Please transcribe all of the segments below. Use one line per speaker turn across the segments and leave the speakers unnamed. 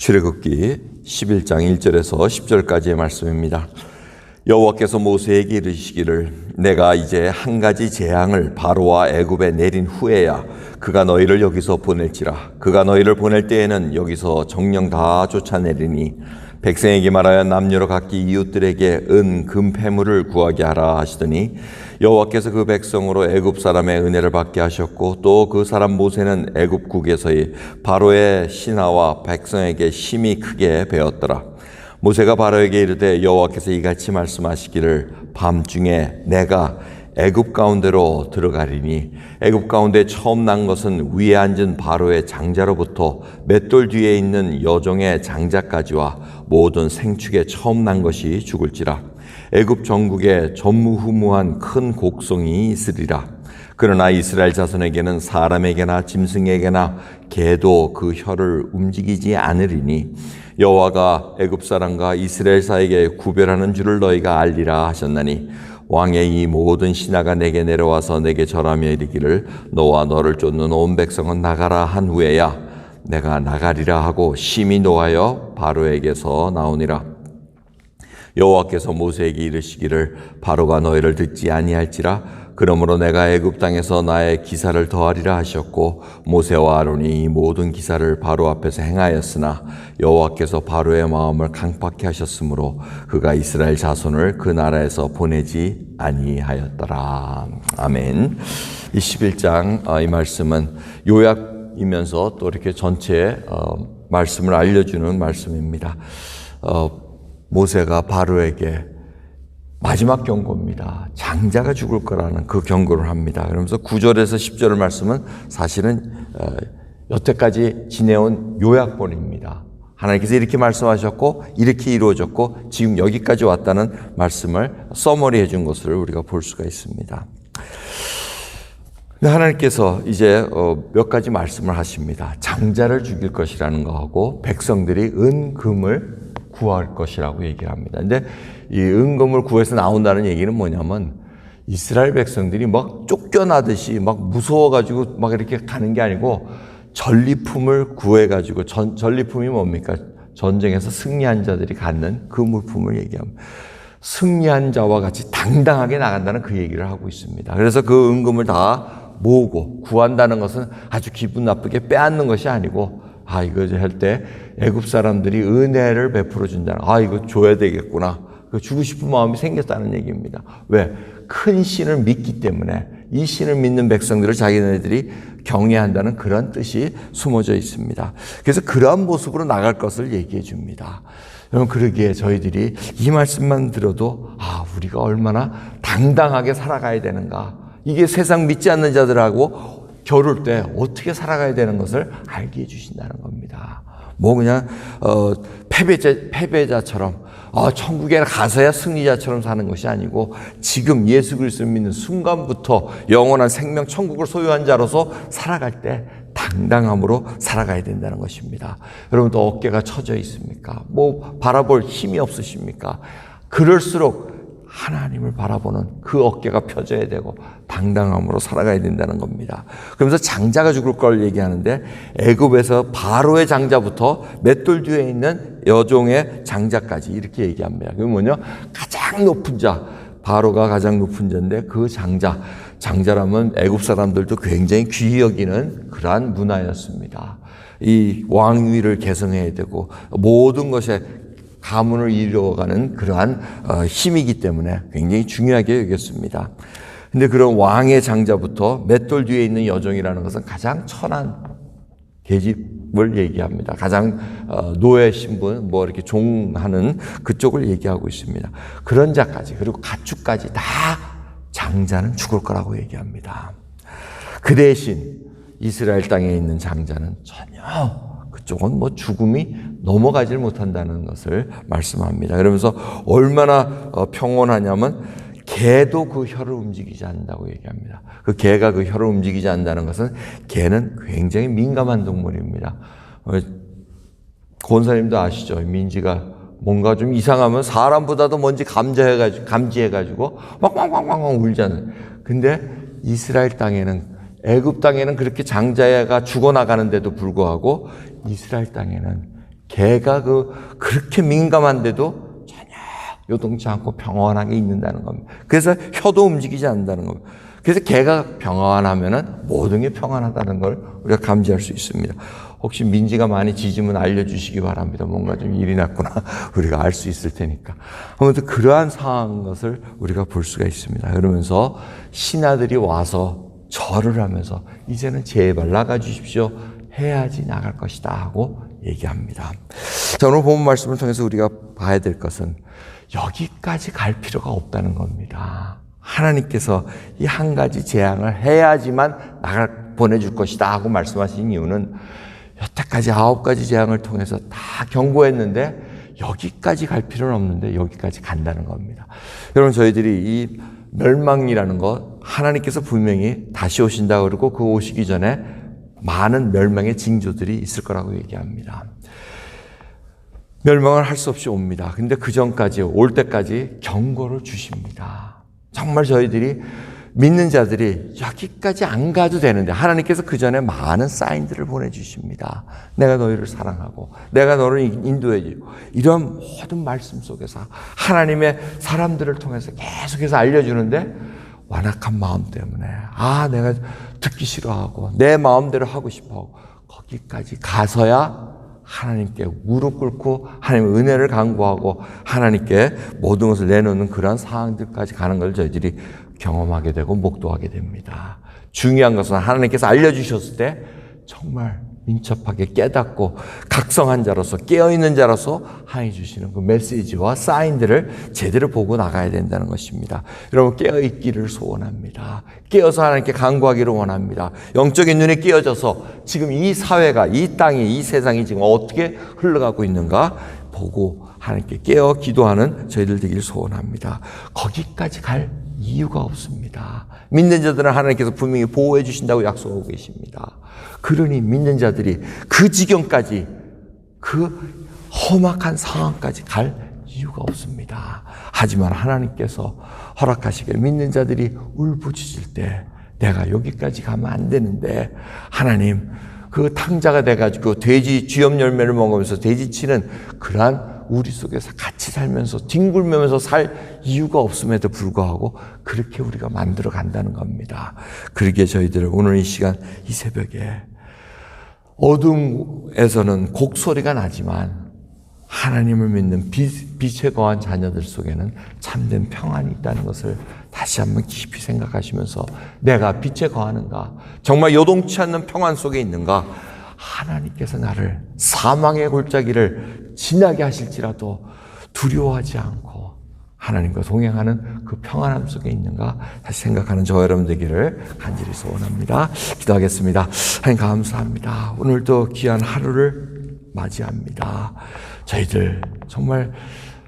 출애굽기 11장 1절에서 10절까지의 말씀입니다. 여호와께서 모세에게 이르시기를 내가 이제 한 가지 재앙을 바로와 애굽에 내린 후에야 그가 너희를 여기서 보낼지라. 그가 너희를 보낼 때에는 여기서 정령 다 쫓아내리니 백성에게 말하여 남녀로 각기 이웃들에게 은, 금, 패물을 구하게 하라 하시더니 여호와께서 그 백성으로 애굽 사람의 은혜를 받게 하셨고 또 그 사람 모세는 애굽국에서의 바로의 신하와 백성에게 심히 크게 배웠더라. 모세가 바로에게 이르되 여호와께서 이같이 말씀하시기를 밤중에 내가 애굽 가운데로 들어가리니 애굽 가운데 처음 난 것은 위에 앉은 바로의 장자로부터 맷돌 뒤에 있는 여종의 장자까지와 모든 생축에 처음 난 것이 죽을지라. 애굽 전국에 전무후무한 큰 곡성이 있으리라. 그러나 이스라엘 자손에게는 사람에게나 짐승에게나 개도 그 혀를 움직이지 않으리니 여호와가 애굽 사람과 이스라엘 사이에 구별하는 줄을 너희가 알리라 하셨나니 왕의 이 모든 신하가 내게 내려와서 내게 절하며 이르기를 너와 너를 쫓는 온 백성은 나가라 한 후에야 내가 나가리라 하고 심히 노하여 바로에게서 나오니라. 여호와께서 모세에게 이르시기를 바로가 너희를 듣지 아니할지라. 그러므로 내가 애굽 땅에서 나의 기사를 더하리라 하셨고 모세와 아론이 이 모든 기사를 바로 앞에서 행하였으나 여호와께서 바로의 마음을 강팍케 하셨으므로 그가 이스라엘 자손을 그 나라에서 보내지 아니하였더라. 아멘. 이 11장 이 말씀은 요약이면서 또 이렇게 전체 말씀을 알려주는 말씀입니다. 모세가 바로에게 마지막 경고입니다. 장자가 죽을 거라는 그 경고를 합니다. 그러면서 9절에서 10절 말씀은 사실은 여태까지 지내온 요약본입니다. 하나님께서 이렇게 말씀하셨고 이렇게 이루어졌고 지금 여기까지 왔다는 말씀을 서머리해 준 것을 우리가 볼 수가 있습니다. 하나님께서 이제 몇 가지 말씀을 하십니다. 장자를 죽일 것이라는 거하고 백성들이 은, 금을 구할 것이라고 얘기를 합니다. 근데 이 은금을 구해서 나온다는 얘기는 뭐냐면 이스라엘 백성들이 막 쫓겨나듯이 막 무서워가지고 막 이렇게 가는 게 아니고 전리품을 구해가지고 전리품이 뭡니까? 전쟁에서 승리한 자들이 갖는 그 물품을 얘기합니다. 승리한 자와 같이 당당하게 나간다는 그 얘기를 하고 있습니다. 그래서 그 은금을 다 모으고 구한다는 것은 아주 기분 나쁘게 빼앗는 것이 아니고 이거 할 때 애굽 사람들이 은혜를 베풀어 준다는 이거 줘야 되겠구나. 주고 싶은 마음이 생겼다는 얘기입니다. 왜? 큰 신을 믿기 때문에 이 신을 믿는 백성들을 자기네들이 경외한다는 그런 뜻이 숨어져 있습니다. 그래서 그러한 모습으로 나갈 것을 얘기해 줍니다. 여러분 그러기에 저희들이 이 말씀만 들어도 우리가 얼마나 당당하게 살아가야 되는가. 이게 세상 믿지 않는 자들하고 겨룰 때 어떻게 살아가야 되는 것을 알게 해주신다는 겁니다. 그냥 패배자처럼 천국에 가서야 승리자처럼 사는 것이 아니고 지금 예수 그리스도를 믿는 순간부터 영원한 생명 천국을 소유한 자로서 살아갈 때 당당함으로 살아가야 된다는 것입니다. 여러분도 어깨가 처져 있습니까? 바라볼 힘이 없으십니까? 그럴수록 하나님을 바라보는 그 어깨가 펴져야 되고 당당함으로 살아가야 된다는 겁니다. 그러면서 장자가 죽을 걸 얘기하는데 애굽에서 바로의 장자부터 맷돌 뒤에 있는 여종의 장자까지 이렇게 얘기합니다. 그게 뭐냐? 가장 높은 자, 바로가 가장 높은 자인데 그 장자라면 애굽 사람들도 굉장히 귀히 여기는 그러한 문화였습니다. 이 왕위를 계승해야 되고 모든 것에 가문을 이루어가는 그러한 힘이기 때문에 굉장히 중요하게 여겼습니다. 근데 그런 왕의 장자부터 맷돌 뒤에 있는 여종이라는 것은 가장 천한 계집을 얘기합니다. 가장 노예 신분, 이렇게 종하는 그쪽을 얘기하고 있습니다. 그런 자까지, 그리고 가축까지 다 장자는 죽을 거라고 얘기합니다. 그 대신 이스라엘 땅에 있는 장자는 전혀 그쪽은 죽음이 넘어가질 못한다는 것을 말씀합니다. 그러면서 얼마나 평온하냐면 개도 그 혀를 움직이지 않는다고 얘기합니다. 그 개가 그 혀를 움직이지 않는다는 것은 개는 굉장히 민감한 동물입니다. 권사님도 아시죠? 민지가 뭔가 좀 이상하면 사람보다도 먼저 감지해가지고 막 왕왕왕왕 울잖아요. 근데 이스라엘 땅에는 애굽 땅에는 그렇게 장자가 죽어나가는데도 불구하고 이스라엘 땅에는 개가 그렇게 민감한데도 전혀 요동치 않고 평온하게 있는다는 겁니다. 그래서 혀도 움직이지 않는다는 겁니다. 그래서 개가 평안하면은 모든 게 평안하다는 걸 우리가 감지할 수 있습니다. 혹시 민지가 많이 짖으면 알려주시기 바랍니다. 뭔가 좀 일이 났구나. 우리가 알 수 있을 테니까. 아무튼 그러한 상황인 것을 우리가 볼 수가 있습니다. 그러면서 신하들이 와서 절을 하면서 이제는 제발 나가주십시오. 해야지 나갈 것이다 하고 얘기합니다. 자, 오늘 본 말씀을 통해서 우리가 봐야 될 것은 여기까지 갈 필요가 없다는 겁니다. 하나님께서 이 한 가지 재앙을 해야지만 보내줄 것이다 하고 말씀하신 이유는 여태까지 9가지 재앙을 통해서 다 경고했는데 여기까지 갈 필요는 없는데 여기까지 간다는 겁니다. 여러분, 저희들이 이 멸망이라는 것, 하나님께서 분명히 다시 오신다고 그러고 그 오시기 전에 많은 멸망의 징조들이 있을 거라고 얘기합니다. 멸망을 할 수 없이 옵니다. 근데 그 전까지, 올 때까지 경고를 주십니다. 정말 저희들이 믿는 자들이 여기까지 안 가도 되는데 하나님께서 그 전에 많은 사인들을 보내주십니다. 내가 너희를 사랑하고 내가 너를 인도해주고 이런 모든 말씀 속에서 하나님의 사람들을 통해서 계속해서 알려주는데 완악한 마음 때문에 내가 듣기 싫어하고 내 마음대로 하고 싶어하고 거기까지 가서야 하나님께 무릎 꿇고 하나님의 은혜를 간구하고 하나님께 모든 것을 내놓는 그런 상황들까지 가는 걸 저희들이 경험하게 되고 목도하게 됩니다. 중요한 것은 하나님께서 알려주셨을 때 정말 민첩하게 깨닫고 각성한 자로서 깨어있는 자로서 하나님이 주시는 그 메시지와 사인들을 제대로 보고 나가야 된다는 것입니다. 여러분, 깨어있기를 소원합니다. 깨어서 하나님께 간구하기를 원합니다. 영적인 눈이 깨어져서 지금 이 사회가, 이 땅이, 이 세상이 지금 어떻게 흘러가고 있는가 보고 하나님께 깨어 기도하는 저희들 되기를 소원합니다. 거기까지 갈 이유가 없습니다. 믿는 자들은 하나님께서 분명히 보호해 주신다고 약속하고 계십니다. 그러니 믿는 자들이 그 지경까지, 그 험악한 상황까지 갈 이유가 없습니다. 하지만 하나님께서 허락하시길 믿는 자들이 울부짖을 때 내가 여기까지 가면 안 되는데 하나님 그 탕자가 돼가지고 돼지 쥐염 열매를 먹으면서 돼지치는 그러한 우리 속에서 같이 살면서 뒹굴면서 살 이유가 없음에도 불구하고 그렇게 우리가 만들어 간다는 겁니다. 그러기에 저희들 오늘 이 시간, 이 새벽에 어둠에서는 곡소리가 나지만 하나님을 믿는 빛에 거한 자녀들 속에는 참된 평안이 있다는 것을 다시 한번 깊이 생각하시면서 내가 빛에 거하는가? 정말 요동치 않는 평안 속에 있는가? 하나님께서 나를 사망의 골짜기를 지나게 하실지라도 두려워하지 않고 하나님과 동행하는 그 평안함 속에 있는가 다시 생각하는 저와 여러분 되기를 간절히 소원합니다. 기도하겠습니다. 하나님 감사합니다. 오늘도 귀한 하루를 맞이합니다. 저희들 정말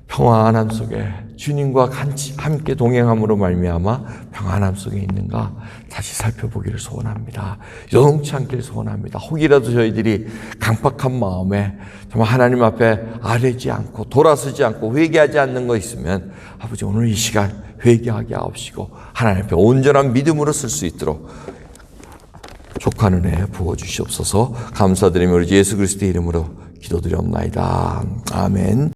평안함 속에 주님과 함께 동행함으로 말미암아 평안함 속에 있는가 다시 살펴보기를 소원합니다. 요동치 않기를 소원합니다. 혹이라도 저희들이 강팍한 마음에 정말 하나님 앞에 아뢰지 않고 돌아서지 않고 회개하지 않는 거 있으면 아버지 오늘 이 시간 회개하게 하옵시고 하나님 앞에 온전한 믿음으로 쓸 수 있도록 족한 은혜 부어주시옵소서. 감사드리며 우리 예수 그리스도의 이름으로 기도드리옵나이다. 아멘.